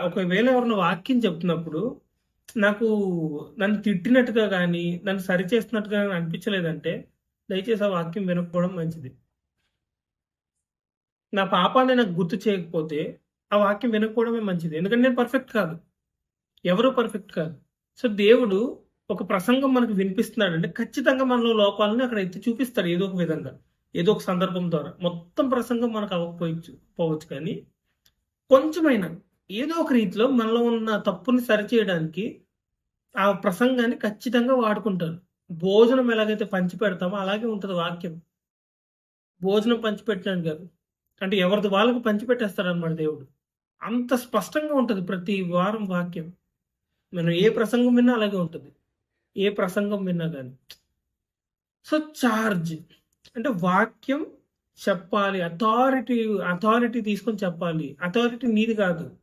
ఒకవేళ ఎవరైనా వాక్యం చెప్తున్నప్పుడు నాకు నన్ను తిట్టినట్టుగా గానీ, నన్ను సరిచేస్తున్నట్టుగా గాని అనిపించలేదంటే, దయచేసి ఆ వాక్యం వినకపోవడం మంచిది. నా పాపాన్ని నాకు గుర్తు చేయకపోతే, ఆ వాక్యం వినకపోవడమే మంచిది. ఎందుకంటే నేను పర్ఫెక్ట్ కాదు. ఎవరు పర్ఫెక్ట్ కాదు. సో, దేవుడు ఒక ప్రసంగం మనకు వినిపిస్తున్నాడంటే, ఖచ్చితంగా మనలో లోపాలను అక్కడ ఎత్తి చూపిస్తాడు ఏదో ఒక విధంగా. ఏదో ఒక సందర్భం ద్వారా. మొత్తం ప్రసంగం మనకు పోవచ్చు కానీ, కొంచెమైనా ఏదో ఒక రీతిలో మనలో ఉన్న తప్పుని సరిచేయడానికి ఆ ప్రసంగాన్ని ఖచ్చితంగా వాడుకుంటారు. భోజనం ఎలాగైతే పంచిపెడతామో అలాగే ఉంటది వాక్యం. భోజనం పంచిపెట్టడానికి కాదు. అంటే ఎవరిది వాళ్ళకి పంచిపెట్టేస్తాడన్నమాట దేవుడు. అంత స్పష్టంగా ఉంటది ప్రతి వారం వాక్యం. మనం ఏ ప్రసంగం విన్నా అలాగే ఉంటది. ఏ ప్రసంగం విన్నా గాని. సో, చార్జ్ అంటే వాక్యం చెప్పాలి. అథారిటీ తీసుకొని చెప్పాలి. అథారిటీ నీది కాదు.